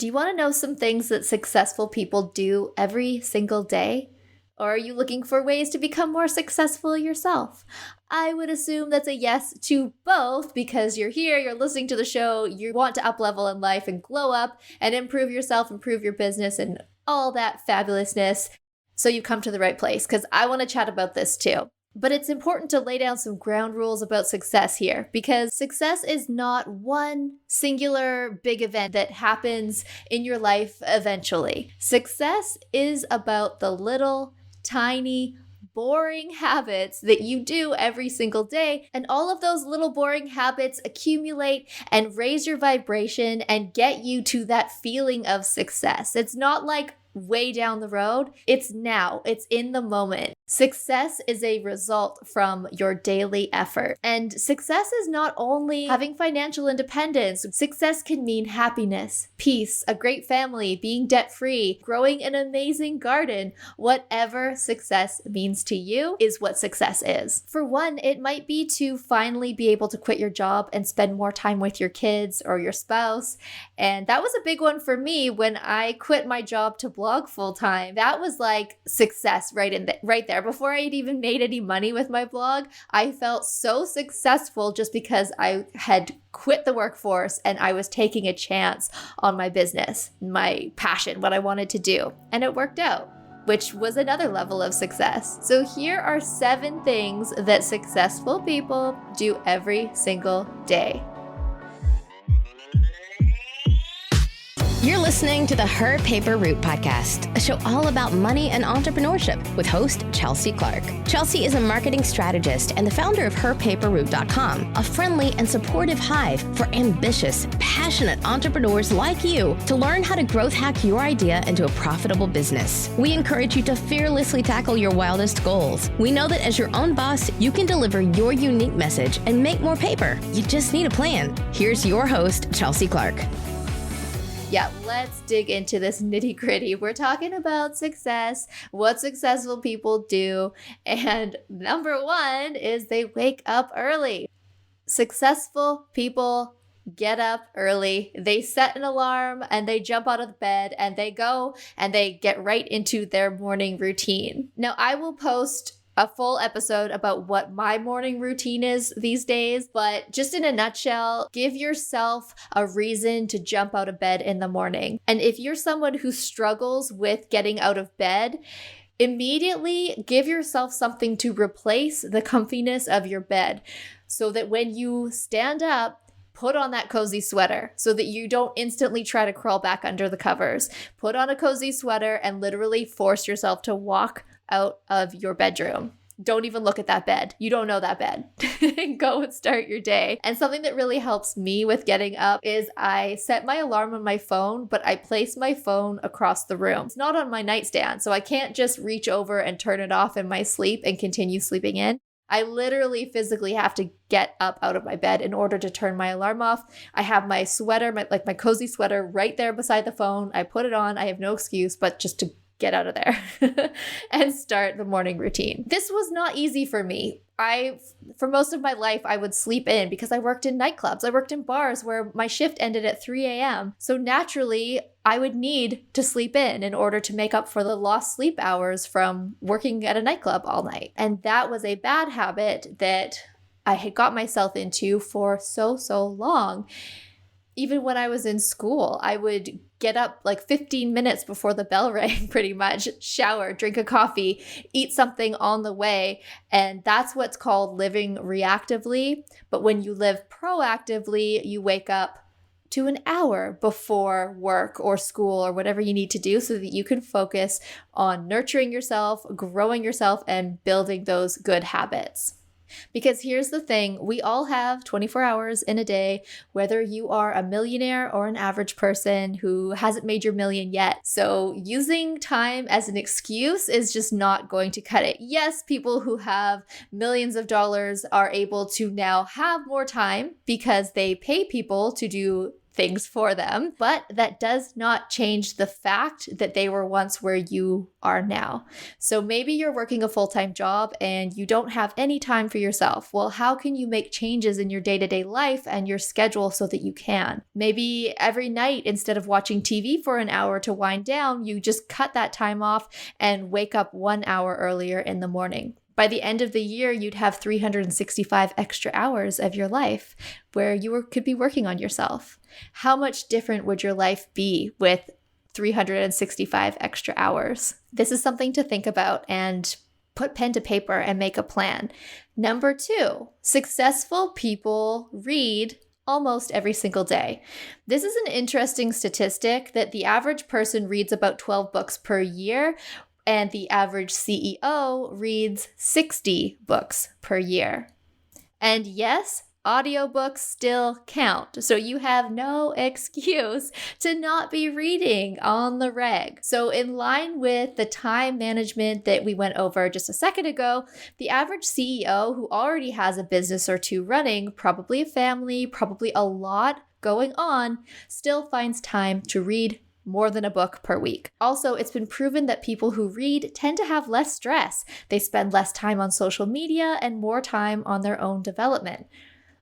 Do you want to know some things that successful people do every single day? Or are you looking for ways to become more successful yourself? I would assume that's a yes to both because you're here, you're listening to the show, you want to up level in life and glow up and improve yourself, improve your business and all that fabulousness. So you come to the right place because I want to chat about this too. But it's important to lay down some ground rules about success here because success is not one singular big event that happens in your life eventually. Success is about the little, tiny, boring habits that you do every single day. And all of those little boring habits accumulate and raise your vibration and get you to that feeling of success. It's not like way down the road. It's now. It's in the moment. Success is a result from your daily effort. And success is not only having financial independence. Success can mean happiness, peace, a great family, being debt-free, growing an amazing garden. Whatever success means to you is what success is. For one, it might be to finally be able to quit your job and spend more time with your kids or your spouse. And that was a big one for me when I quit my job to blog full-time. That was like success right there. Before I had even made any money with my blog, I felt so successful just because I had quit the workforce and I was taking a chance on my business, my passion, what I wanted to do. And it worked out, which was another level of success. So here are 7 things that successful people do every single day. You're listening to the Her Paper Route podcast, a show all about money and entrepreneurship with host Chelsea Clark. Chelsea is a marketing strategist and the founder of HerPaperRoute.com, a friendly and supportive hive for ambitious, passionate entrepreneurs like you to learn how to growth hack your idea into a profitable business. We encourage you to fearlessly tackle your wildest goals. We know that as your own boss, you can deliver your unique message and make more paper. You just need a plan. Here's your host, Chelsea Clark. Yeah, let's dig into this nitty gritty. We're talking about success, what successful people do. And number 1 is they wake up early. Successful people get up early. They set an alarm and they jump out of bed and they go and they get right into their morning routine. Now, I will post a full episode about what my morning routine is these days, but just in a nutshell, give yourself a reason to jump out of bed in the morning. And if you're someone who struggles with getting out of bed, immediately give yourself something to replace the comfiness of your bed so that when you stand up, put on that cozy sweater so that you don't instantly try to crawl back under the covers. Put on a cozy sweater and literally force yourself to walk out of your bedroom. Don't even look at that bed. You don't know that bed. Go and start your day. And something that really helps me with getting up is I set my alarm on my phone, but I place my phone across the room. It's not on my nightstand, so I can't just reach over and turn it off in my sleep and continue sleeping in. I literally physically have to get up out of my bed in order to turn my alarm off. I have my sweater, my cozy sweater right there beside the phone. I put it on. I have no excuse but just to get out of there and start the morning routine. This was not easy for me. For most of my life, I would sleep in because I worked in nightclubs. I worked in bars where my shift ended at 3 a.m. So naturally, I would need to sleep in order to make up for the lost sleep hours from working at a nightclub all night. And that was a bad habit that I had got myself into for so long. Even when I was in school, I would get up like 15 minutes before the bell rang, pretty much, shower, drink a coffee, eat something on the way. And that's what's called living reactively. But when you live proactively, you wake up to an hour before work or school or whatever you need to do so that you can focus on nurturing yourself, growing yourself, and building those good habits. Because here's the thing, we all have 24 hours in a day, whether you are a millionaire or an average person who hasn't made your million yet. So using time as an excuse is just not going to cut it. Yes, people who have millions of dollars are able to now have more time because they pay people to do things for them, but that does not change the fact that they were once where you are now. So maybe you're working a full-time job and you don't have any time for yourself. Well, how can you make changes in your day-to-day life and your schedule so that you can? Maybe every night, instead of watching TV for an hour to wind down, you just cut that time off and wake up 1 hour earlier in the morning. By the end of the year, you'd have 365 extra hours of your life where you could be working on yourself. How much different would your life be with 365 extra hours? This is something to think about and put pen to paper and make a plan. Number 2, successful people read almost every single day. This is an interesting statistic that the average person reads about 12 books per year, and the average CEO reads 60 books per year. And yes, audiobooks still count. So you have no excuse to not be reading on the reg. So in line with the time management that we went over just a second ago, the average CEO who already has a business or two running, probably a family, probably a lot going on, still finds time to read more than a book per week. Also, it's been proven that people who read tend to have less stress. They spend less time on social media and more time on their own development.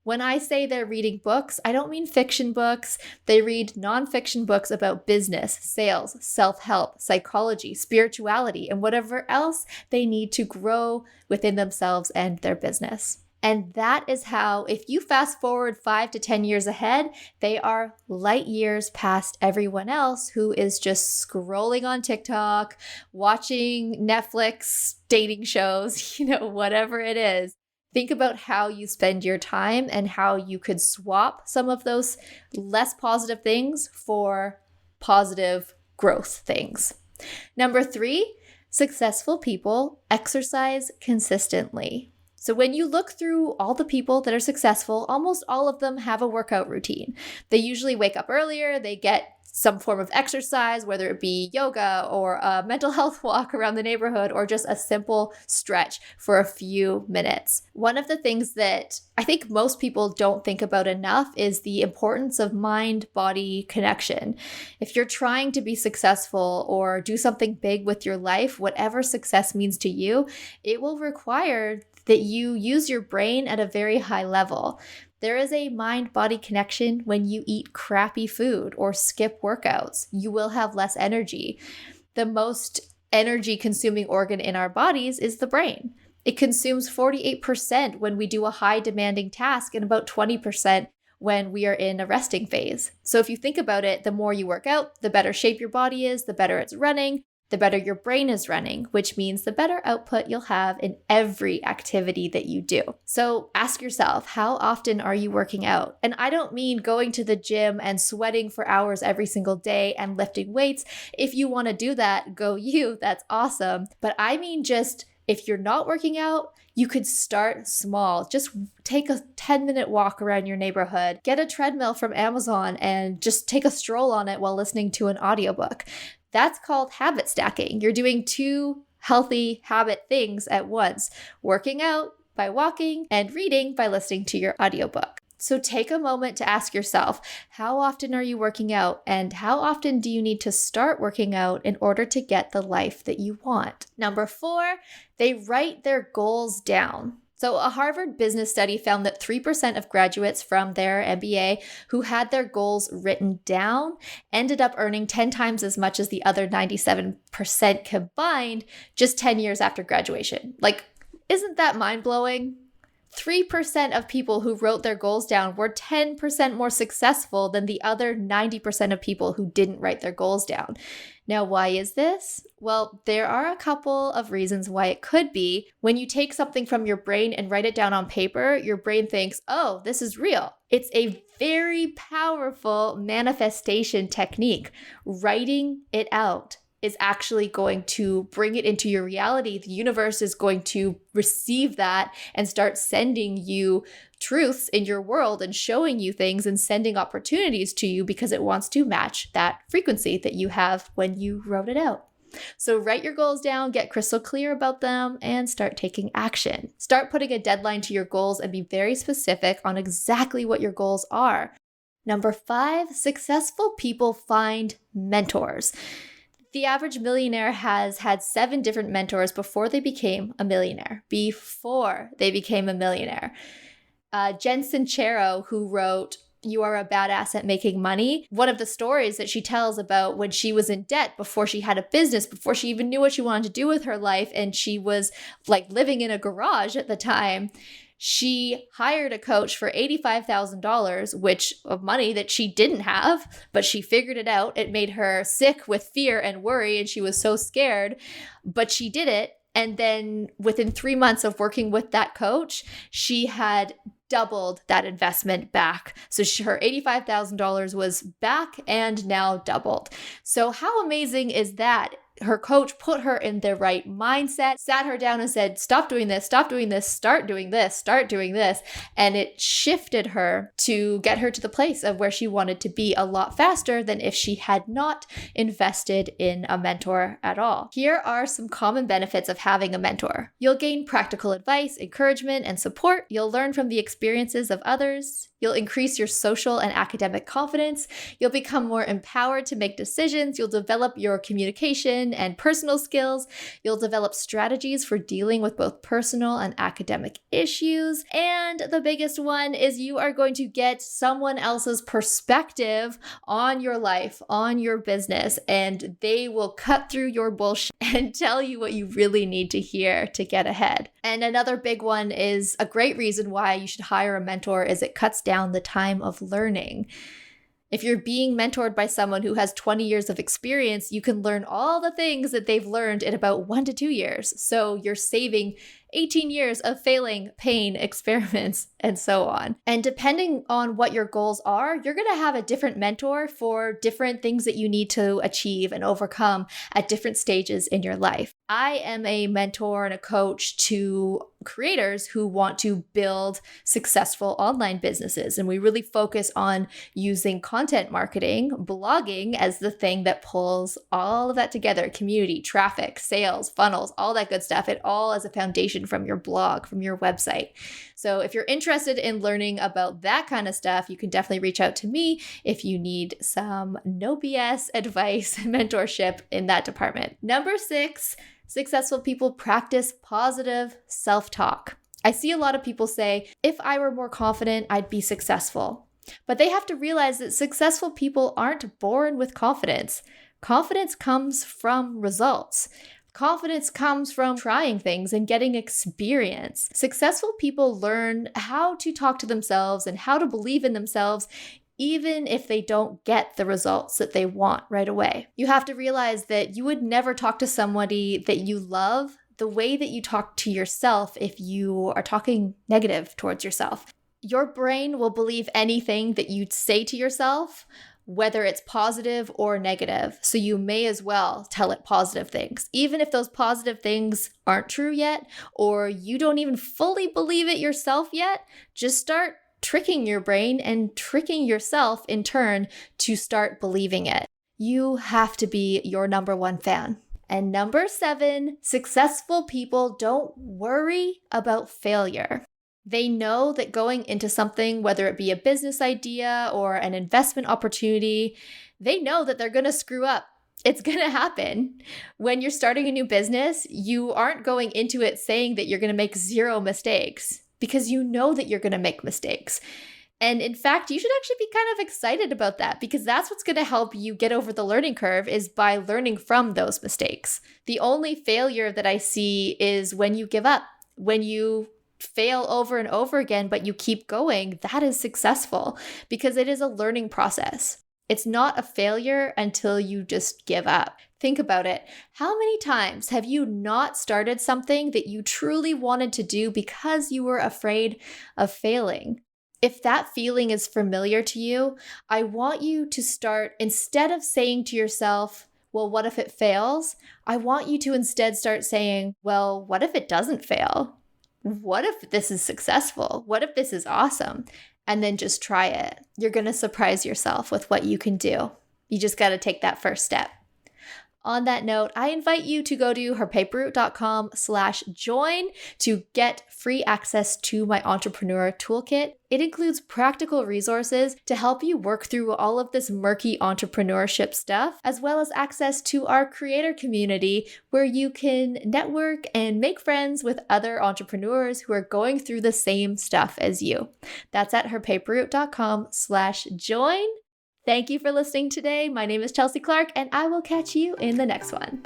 When I say they're reading books, I don't mean fiction books. They read nonfiction books about business, sales, self-help, psychology, spirituality, and whatever else they need to grow within themselves and their business. And that is how, if you fast forward 5 to 10 years ahead, they are light years past everyone else who is just scrolling on TikTok, watching Netflix dating shows, whatever it is. Think about how you spend your time and how you could swap some of those less positive things for positive growth things. Number 3, successful people exercise consistently. So when you look through all the people that are successful, almost all of them have a workout routine. They usually wake up earlier, they get some form of exercise, whether it be yoga or a mental health walk around the neighborhood or just a simple stretch for a few minutes. One of the things that I think most people don't think about enough is the importance of mind-body connection. If you're trying to be successful or do something big with your life, whatever success means to you, it will require that you use your brain at a very high level. There is a mind-body connection when you eat crappy food or skip workouts. You will have less energy. The most energy-consuming organ in our bodies is the brain. It consumes 48% when we do a high-demanding task and about 20% when we are in a resting phase. So if you think about it, the more you work out, the better shape your body is, the better it's running, the better your brain is running, which means the better output you'll have in every activity that you do. So ask yourself, how often are you working out? And I don't mean going to the gym and sweating for hours every single day and lifting weights. If you want to do that, go you, that's awesome. But I mean just if you're not working out, you could start small. Just take a 10-minute walk around your neighborhood, get a treadmill from Amazon and just take a stroll on it while listening to an audiobook. That's called habit stacking. You're doing 2 healthy habit things at once, working out by walking and reading by listening to your audiobook. So take a moment to ask yourself, how often are you working out and how often do you need to start working out in order to get the life that you want? Number 4, they write their goals down. So a Harvard business study found that 3% of graduates from their MBA who had their goals written down ended up earning 10 times as much as the other 97% combined just 10 years after graduation. Isn't that mind-blowing? 3% of people who wrote their goals down were 10% more successful than the other 90% of people who didn't write their goals down. Now, why is this? Well, there are a couple of reasons why it could be. When you take something from your brain and write it down on paper, your brain thinks, oh, this is real. It's a very powerful manifestation technique. Writing it out is actually going to bring it into your reality. The universe is going to receive that and start sending you truths in your world and showing you things and sending opportunities to you because it wants to match that frequency that you have when you wrote it out. So write your goals down, get crystal clear about them, and start taking action. Start putting a deadline to your goals and be very specific on exactly what your goals are. Number 5, successful people find mentors. The average millionaire has had 7 different mentors before they became a millionaire. Jen Sincero, who wrote You Are a Badass at Making Money, one of the stories that she tells about when she was in debt before she had a business, before she even knew what she wanted to do with her life, and she was like living in a garage at the time, she hired a coach for $85,000, which of money that she didn't have, but she figured it out. It made her sick with fear and worry, and she was so scared, but she did it. And then within 3 months of working with that coach, she had doubled that investment back. So her $85,000 was back and now doubled. So how amazing is that? Her coach put her in the right mindset, sat her down and said, stop doing this, start doing this. And it shifted her to get her to the place of where she wanted to be a lot faster than if she had not invested in a mentor at all. Here are some common benefits of having a mentor. You'll gain practical advice, encouragement, and support. You'll learn from the experiences of others. You'll increase your social and academic confidence. You'll become more empowered to make decisions. You'll develop your communication and personal skills. You'll develop strategies for dealing with both personal and academic issues. And the biggest one is you are going to get someone else's perspective on your life, on your business, and they will cut through your bullshit and tell you what you really need to hear to get ahead. And another big one is a great reason why you should hire a mentor is it cuts down the time of learning. If you're being mentored by someone who has 20 years of experience, you can learn all the things that they've learned in about 1 to 2 years. So you're saving 18 years of failing, pain, experiments, and so on. And depending on what your goals are, you're going to have a different mentor for different things that you need to achieve and overcome at different stages in your life. I am a mentor and a coach to creators who want to build successful online businesses. And we really focus on using content marketing, blogging as the thing that pulls all of that together, community, traffic, sales, funnels, all that good stuff. It all as a foundation from your blog, from your website. So if you're interested in learning about that kind of stuff, you can definitely reach out to me if you need some no BS advice and mentorship in that department. Number 6, successful people practice positive self-talk. I see a lot of people say, if I were more confident, I'd be successful. But they have to realize that successful people aren't born with confidence. Confidence comes from results. Confidence comes from trying things and getting experience. Successful people learn how to talk to themselves and how to believe in themselves, even if they don't get the results that they want right away. You have to realize that you would never talk to somebody that you love the way that you talk to yourself if you are talking negative towards yourself. Your brain will believe anything that you say to yourself, whether it's positive or negative. So you may as well tell it positive things. Even if those positive things aren't true yet, or you don't even fully believe it yourself yet, just start tricking your brain and tricking yourself in turn to start believing it. You have to be your number 1 fan. And number 7, successful people don't worry about failure. They know that going into something, whether it be a business idea or an investment opportunity, they know that they're going to screw up. It's going to happen. When you're starting a new business, you aren't going into it saying that you're going to make 0 mistakes because you know that you're going to make mistakes. And in fact, you should actually be kind of excited about that because that's what's going to help you get over the learning curve is by learning from those mistakes. The only failure that I see is when you give up, when you fail over and over again, but you keep going. That is successful because it is a learning process. It's not a failure until you just give up. Think about it. How many times have you not started something that you truly wanted to do because you were afraid of failing? If that feeling is familiar to you, I want you to start, instead of saying to yourself, well, what if it fails? I want you to instead start saying, well, what if it doesn't fail? What if this is successful? What if this is awesome? And then just try it. You're going to surprise yourself with what you can do. You just got to take that first step. On that note, I invite you to go to herpaperroute.com/join to get free access to my entrepreneur toolkit. It includes practical resources to help you work through all of this murky entrepreneurship stuff, as well as access to our creator community where you can network and make friends with other entrepreneurs who are going through the same stuff as you. That's at herpaperroute.com/join. Thank you for listening today. My name is Chelsea Clark, and I will catch you in the next one.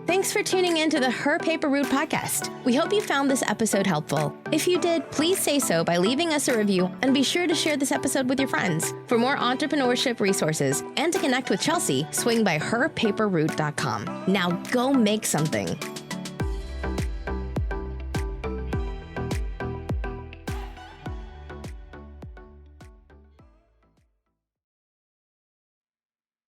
Thanks for tuning in to the Her Paper Route podcast. We hope you found this episode helpful. If you did, please say so by leaving us a review, and be sure to share this episode with your friends. For more entrepreneurship resources and to connect with Chelsea, swing by herpaperroute.com. Now go make something.